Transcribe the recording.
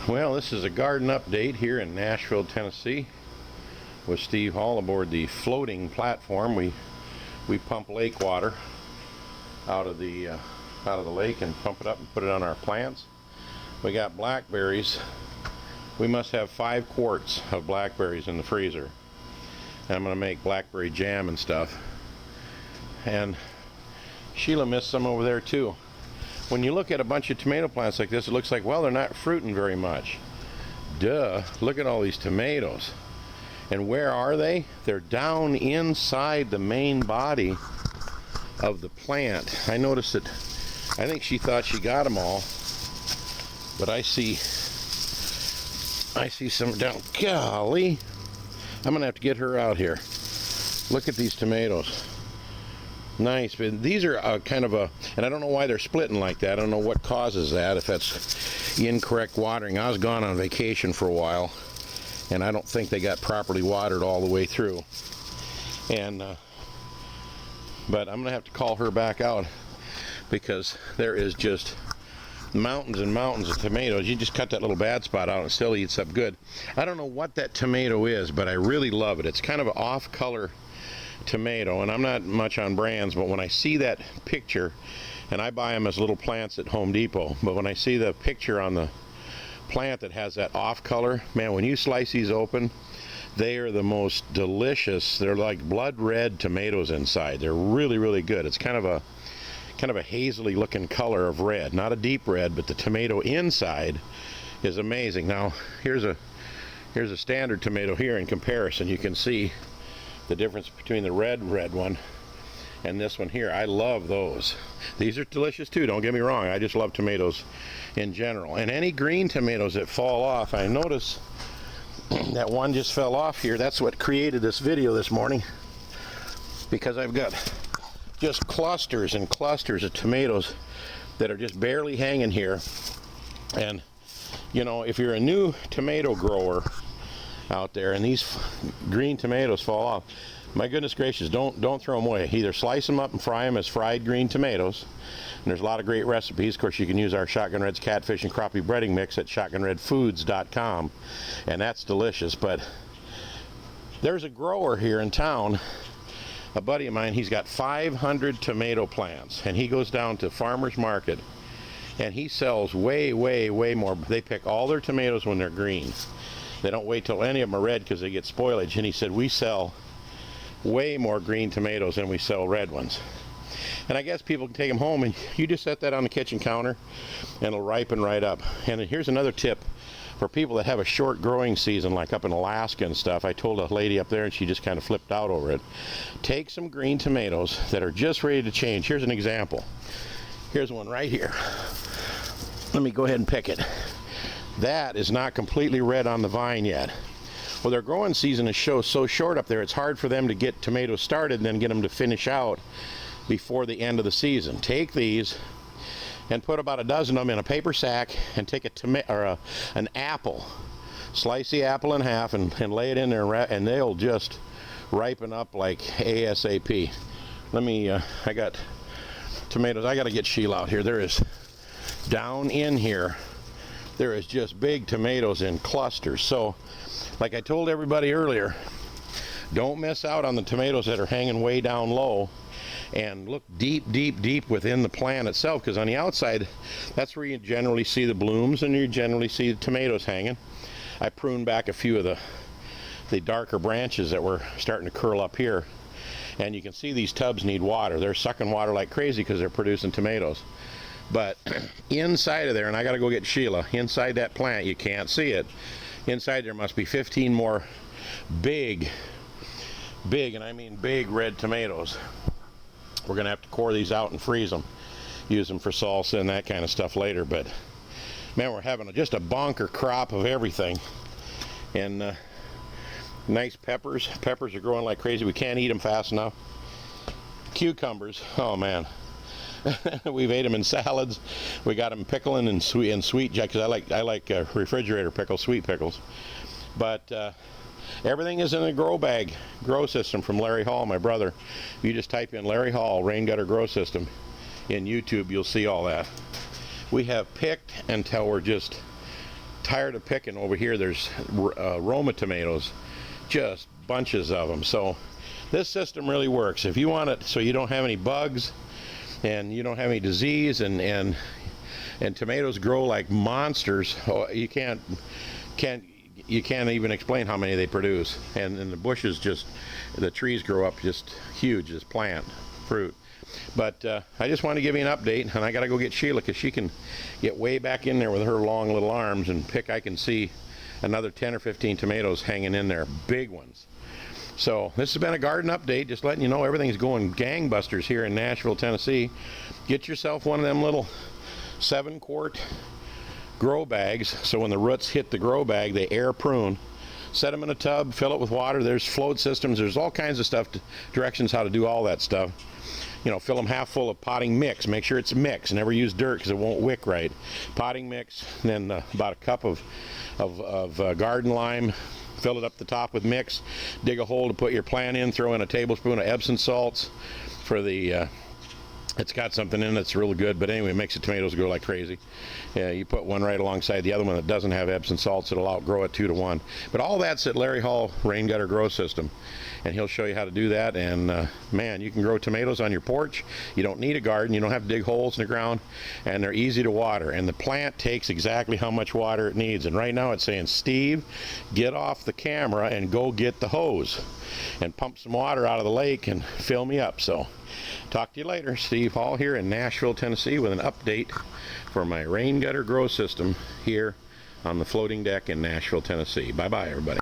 Well, this is a garden update here in Nashville, Tennessee with Steve Hall aboard the floating platform. We pump lake water out of the lake and pump it up and put it on our plants. We got blackberries. We must have 5 quarts of blackberries in the freezer. And I'm going to make blackberry jam and stuff. And Sheila missed some over there too. When you look at a bunch of tomato plants like this, it looks like, well, they're not fruiting very much. Duh, look at all these tomatoes. And where are they? They're down inside the main body of the plant. I noticed that, I think she thought she got them all, but I see some down. Golly, I'm gonna have to get her out here. Look at these tomatoes. Nice, but these are kind of a, and I don't know why they're splitting like that. I don't know what causes that, if that's incorrect watering. I was gone on vacation for a while, and I don't think they got properly watered all the way through. And but I'm gonna have to call her back out because there is just mountains and mountains of tomatoes. You just cut that little bad spot out and it still eats up good. I don't know what that tomato is, but I really love it. It's kind of an off color tomato, and I'm not much on brands, but when I see that picture, and I buy them as little plants at Home Depot, but when I see the picture on the plant that has that off color, man, when you slice these open, they are the most delicious. They're like blood red tomatoes inside. They're really, really good. It's kind of a hazily looking color of red, not a deep red, but the tomato inside is amazing. Now here's a standard tomato here in comparison. You can see the difference between the red one and this one here. I love those. These are delicious too, don't get me wrong. I just love tomatoes in general. And any green tomatoes that fall off, I notice that one just fell off here. That's what created this video this morning, because I've got just clusters and clusters of tomatoes that are just barely hanging here. And you know, if you're a new tomato grower out there and these green tomatoes fall off, my goodness gracious, don't throw them away. Either slice them up and fry them as fried green tomatoes, and there's a lot of great recipes. Of course, you can use our Shotgun Red's catfish and crappie breading mix at shotgunredfoods.com, and that's delicious. But there's a grower here in town, a buddy of mine. He's got 500 tomato plants, and he goes down to farmers market and he sells way more. They pick all their tomatoes when they're green. They don't wait till any of them are red because they get spoilage. And he said, we sell way more green tomatoes than we sell red ones. And I guess people can take them home and you just set that on the kitchen counter and it'll ripen right up. And here's another tip for people that have a short growing season, like up in Alaska and stuff. I told a lady up there and she just kind of flipped out over it. Take some green tomatoes that are just ready to change. Here's an example. Here's one right here. Let me go ahead and pick it. That is not completely red on the vine yet. Well, their growing season is so short up there, it's hard for them to get tomatoes started and then get them to finish out before the end of the season. Take these and put about a dozen of them in a paper sack and take an apple. Slice the apple in half and lay it in there, and they'll just ripen up like ASAP. Let me, I got tomatoes. I got to get Sheila out here. There is, down in here, there is just big tomatoes in clusters. So like I told everybody earlier, don't miss out on the tomatoes that are hanging way down low, and look deep within the plant itself, because on the outside, that's where you generally see the blooms and you generally see the tomatoes hanging. I pruned back a few of the darker branches that were starting to curl up here, and you can see these tubs need water. They're sucking water like crazy because they're producing tomatoes. But inside of there, and I got to go get Sheila, inside that plant, you can't see it. Inside there must be 15 more big, and I mean big red tomatoes. We're going to have to core these out and freeze them. Use them for salsa and that kind of stuff later. But man, we're having just a bonker crop of everything. And nice peppers. Peppers are growing like crazy. We can't eat them fast enough. Cucumbers, oh man. We've ate them in salads. We got them pickling and sweet jack, because I like refrigerator pickles, sweet pickles. But everything is in a grow system from Larry Hall, my brother. You just type in Larry Hall rain gutter grow system in YouTube, you'll see all that. We have picked until we're just tired of picking over here. There's Roma tomatoes, just bunches of them. So this system really works. If you want it so you don't have any bugs and you don't have any disease, and tomatoes grow like monsters, you can't even explain how many they produce. And the bushes, just the trees grow up just huge, just plant fruit. But I just want to give you an update, and I got to go get Sheila because she can get way back in there with her long little arms and pick. I can see another 10 or 15 tomatoes hanging in there, big ones. So this has been a garden update, just letting you know everything's going gangbusters here in Nashville, Tennessee. Get yourself one of them little 7-quart grow bags, so when the roots hit the grow bag, they air prune. Set them in a tub, fill it with water. There's float systems. There's all kinds of stuff, directions how to do all that stuff. You know, fill them half full of potting mix. Make sure it's mix. Never use dirt because it won't wick right. Potting mix, then about a cup of garden lime. Fill it up the top with mix. Dig a hole to put your plant in. Throw in a tablespoon of Epsom salts for the it's got something in it that's really good, but anyway, it makes the tomatoes grow like crazy. Yeah, you put one right alongside the other one that doesn't have Epsom salts, it'll outgrow it 2 to 1. But all that's at Larry Hall Rain Gutter Grow System, and he'll show you how to do that. And man, you can grow tomatoes on your porch. You don't need a garden. You don't have to dig holes in the ground, and they're easy to water. And the plant takes exactly how much water it needs. And right now it's saying, Steve, get off the camera and go get the hose and pump some water out of the lake and fill me up. So talk to you later. Steve Hall here in Nashville, Tennessee with an update for my rain gutter grow system here on the floating deck in Nashville, Tennessee. Bye-bye, everybody.